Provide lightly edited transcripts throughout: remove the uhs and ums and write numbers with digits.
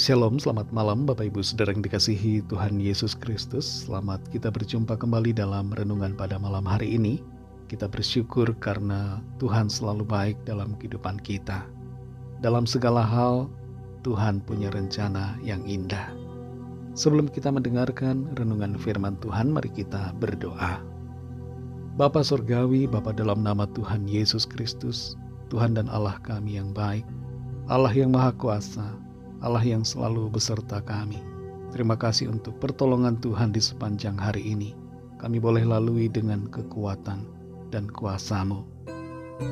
Shalom, selamat malam Bapak Ibu Saudara yang dikasihi Tuhan Yesus Kristus. Selamat kita berjumpa kembali dalam renungan pada malam hari ini. Kita bersyukur karena Tuhan selalu baik dalam kehidupan kita. Dalam segala hal, Tuhan punya rencana yang indah. Sebelum kita mendengarkan renungan firman Tuhan, mari kita berdoa. Bapa Surgawi, Bapa dalam nama Tuhan Yesus Kristus, Tuhan dan Allah kami yang baik, Allah yang Maha Kuasa, Allah yang selalu beserta kami. Terima kasih untuk pertolongan Tuhan di sepanjang hari ini. Kami boleh lalui dengan kekuatan dan kuasa-Mu.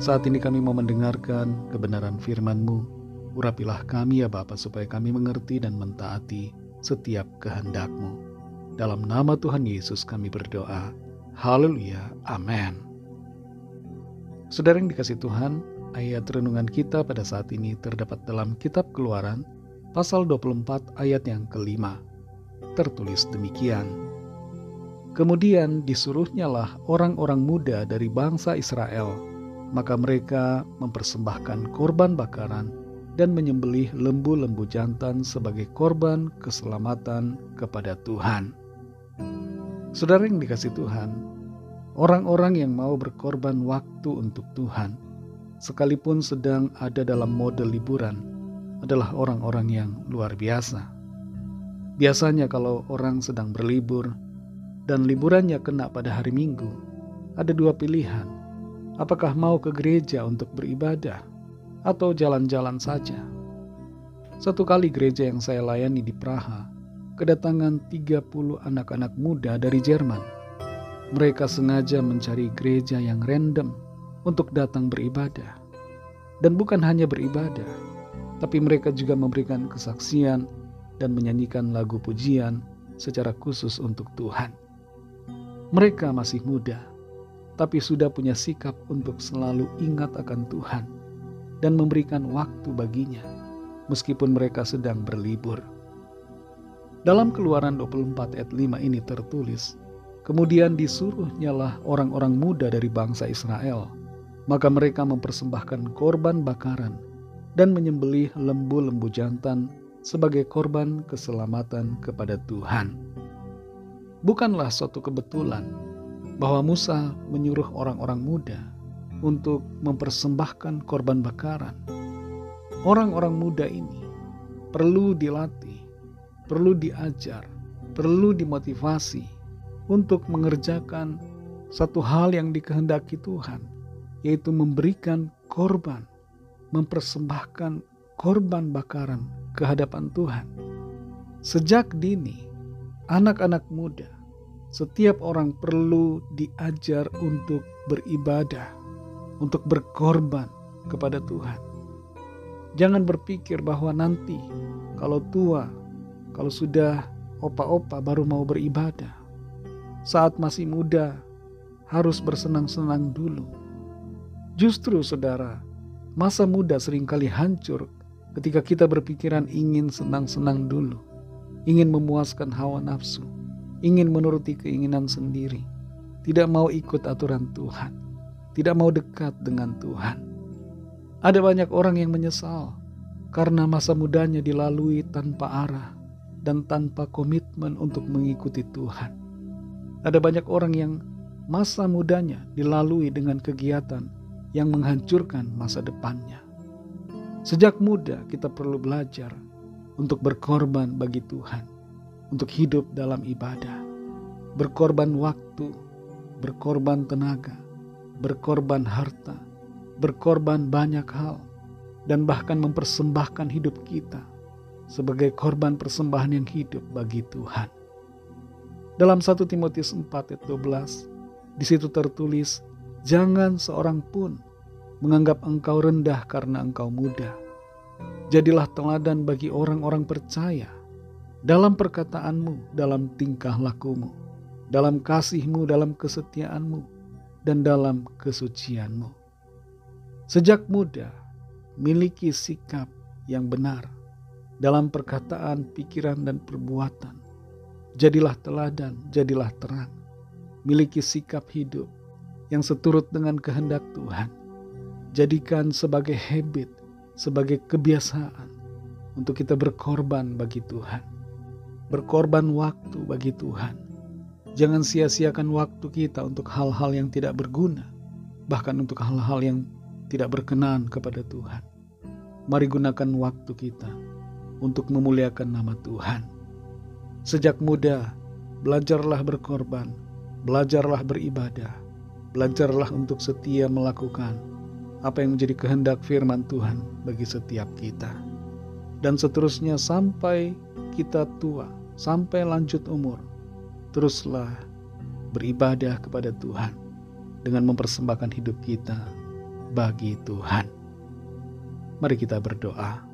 Saat ini kami mau mendengarkan kebenaran firman-Mu. Urapilah kami ya Bapa, supaya kami mengerti dan mentaati setiap kehendak-Mu. Dalam nama Tuhan Yesus kami berdoa. Haleluya, amin. Saudara yang dikasih Tuhan, ayat renungan kita pada saat ini terdapat dalam kitab Keluaran, pasal 24 ayat yang kelima. Tertulis demikian. Kemudian disuruhnyalah orang-orang muda dari bangsa Israel, maka mereka mempersembahkan korban bakaran dan menyembelih lembu-lembu jantan sebagai korban keselamatan kepada Tuhan. Saudara yang dikasih Tuhan, orang-orang yang mau berkorban waktu untuk Tuhan, sekalipun sedang ada dalam mode liburan, adalah orang-orang yang luar biasa. Biasanya kalau orang sedang berlibur dan liburannya kena pada hari Minggu, ada dua pilihan. Apakah mau ke gereja untuk beribadah atau jalan-jalan saja? Satu kali gereja yang saya layani di Praha, kedatangan 30 anak-anak muda dari Jerman. Mereka sengaja mencari gereja yang random untuk datang beribadah. Dan bukan hanya beribadah, tapi mereka juga memberikan kesaksian dan menyanyikan lagu pujian secara khusus untuk Tuhan. Mereka masih muda, tapi sudah punya sikap untuk selalu ingat akan Tuhan dan memberikan waktu baginya, meskipun mereka sedang berlibur. Dalam Keluaran 24 ayat 5 ini tertulis, kemudian disuruhnyalah orang-orang muda dari bangsa Israel, maka mereka mempersembahkan korban bakaran dan menyembelih lembu-lembu jantan sebagai korban keselamatan kepada Tuhan. Bukanlah suatu kebetulan bahwa Musa menyuruh orang-orang muda untuk mempersembahkan korban bakaran. Orang-orang muda ini perlu dilatih, perlu diajar, perlu dimotivasi untuk mengerjakan satu hal yang dikehendaki Tuhan, yaitu memberikan korban, mempersembahkan korban bakaran ke hadapan Tuhan. Sejak dini, anak-anak muda, setiap orang perlu diajar untuk beribadah, untuk berkorban kepada Tuhan. Jangan berpikir bahwa nanti kalau tua, kalau sudah opa-opa baru mau beribadah. Saat masih muda harus bersenang-senang dulu. Justru saudara, masa muda seringkali hancur ketika kita berpikiran ingin senang-senang dulu, ingin memuaskan hawa nafsu, ingin menuruti keinginan sendiri, tidak mau ikut aturan Tuhan, tidak mau dekat dengan Tuhan. Ada banyak orang yang menyesal karena masa mudanya dilalui tanpa arah dan tanpa komitmen untuk mengikuti Tuhan. Ada banyak orang yang masa mudanya dilalui dengan kegiatan yang menghancurkan masa depannya. Sejak muda kita perlu belajar untuk berkorban bagi Tuhan, untuk hidup dalam ibadah, berkorban waktu, berkorban tenaga, berkorban harta, berkorban banyak hal, dan bahkan mempersembahkan hidup kita sebagai korban persembahan yang hidup bagi Tuhan. Dalam 1 Timotius 4 ayat 12, di situ tertulis, jangan seorang pun menganggap engkau rendah karena engkau muda. Jadilah teladan bagi orang-orang percaya dalam perkataanmu, dalam tingkah lakumu, dalam kasihmu, dalam kesetiaanmu, dan dalam kesucianmu. Sejak muda, miliki sikap yang benar dalam perkataan, pikiran, dan perbuatan. Jadilah teladan, jadilah terang. Miliki sikap hidup yang seturut dengan kehendak Tuhan. Jadikan sebagai habit, sebagai kebiasaan, untuk kita berkorban bagi Tuhan. Berkorban waktu bagi Tuhan. Jangan sia-siakan waktu kita untuk hal-hal yang tidak berguna, bahkan untuk hal-hal yang tidak berkenan kepada Tuhan. Mari gunakan waktu kita untuk memuliakan nama Tuhan. Sejak muda, belajarlah berkorban, belajarlah beribadah, belajarlah untuk setia melakukan apa yang menjadi kehendak firman Tuhan bagi setiap kita. Dan seterusnya sampai kita tua, sampai lanjut umur, teruslah beribadah kepada Tuhan dengan mempersembahkan hidup kita bagi Tuhan. Mari kita berdoa.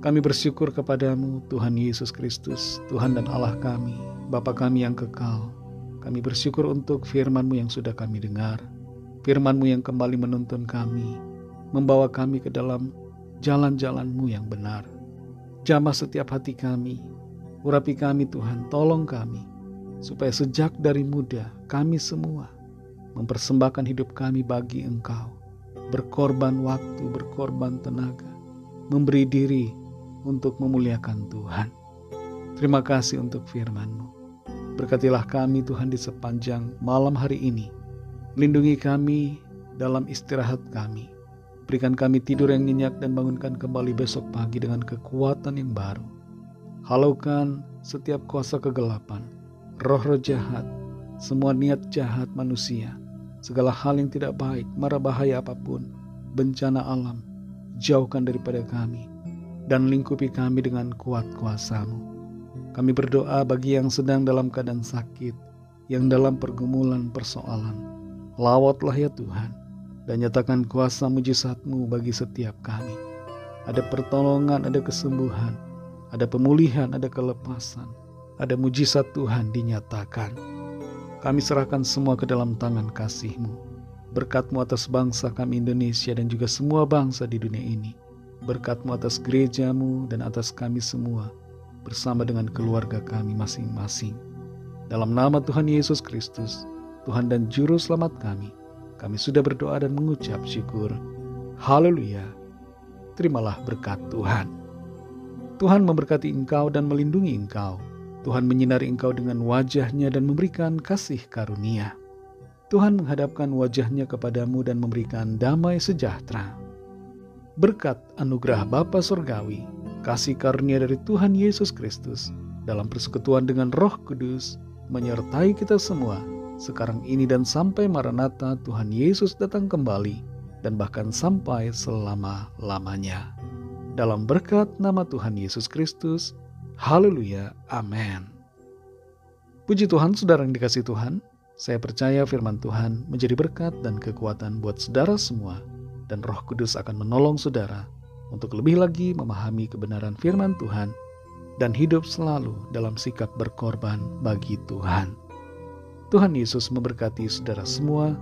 Kami bersyukur kepadamu Tuhan Yesus Kristus, Tuhan dan Allah kami, Bapa kami yang kekal. Kami bersyukur untuk firman-Mu yang sudah kami dengar, firman-Mu yang kembali menuntun kami, membawa kami ke dalam jalan-jalan-Mu yang benar. Jamah setiap hati kami, urapi kami Tuhan, tolong kami, supaya sejak dari muda kami semua mempersembahkan hidup kami bagi Engkau, berkorban waktu, berkorban tenaga, memberi diri untuk memuliakan Tuhan. Terima kasih untuk firman-Mu. Berkatilah kami Tuhan di sepanjang malam hari ini. Lindungi kami dalam istirahat kami. Berikan kami tidur yang nyenyak dan bangunkan kembali besok pagi dengan kekuatan yang baru. Halaukan setiap kuasa kegelapan, roh-roh jahat, semua niat jahat manusia, segala hal yang tidak baik, mara bahaya apapun, bencana alam, jauhkan daripada kami, dan lingkupi kami dengan kuat kuasa-Mu. Kami berdoa bagi yang sedang dalam keadaan sakit, yang dalam pergumulan persoalan. Lawatlah ya Tuhan, dan nyatakan kuasa mujizat-Mu bagi setiap kami. Ada pertolongan, ada kesembuhan, ada pemulihan, ada kelepasan, ada mujizat Tuhan dinyatakan. Kami serahkan semua ke dalam tangan kasih-Mu. Berkat-Mu atas bangsa kami Indonesia dan juga semua bangsa di dunia ini. Berkat-Mu atas gereja-Mu dan atas kami semua, bersama dengan keluarga kami masing-masing. Dalam nama Tuhan Yesus Kristus, Tuhan dan Juru Selamat kami sudah berdoa dan mengucap syukur. Haleluya. Terimalah berkat Tuhan. Tuhan memberkati engkau dan melindungi engkau. Tuhan menyinari engkau dengan wajah-Nya dan memberikan kasih karunia. Tuhan menghadapkan wajah-Nya kepadamu dan memberikan damai sejahtera. Berkat anugerah Bapa Surgawi, kasih karunia dari Tuhan Yesus Kristus, dalam persekutuan dengan Roh Kudus, menyertai kita semua, sekarang ini dan sampai Maranatha Tuhan Yesus datang kembali, dan bahkan sampai selama-lamanya. Dalam berkat nama Tuhan Yesus Kristus, haleluya, amin. Puji Tuhan, saudara yang dikasihi Tuhan, saya percaya firman Tuhan menjadi berkat dan kekuatan buat saudara semua, dan Roh Kudus akan menolong saudara untuk lebih lagi memahami kebenaran firman Tuhan dan hidup selalu dalam sikap berkorban bagi Tuhan. Tuhan Yesus memberkati saudara semua.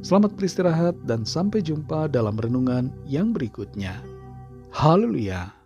Selamat beristirahat dan sampai jumpa dalam renungan yang berikutnya. Haleluya.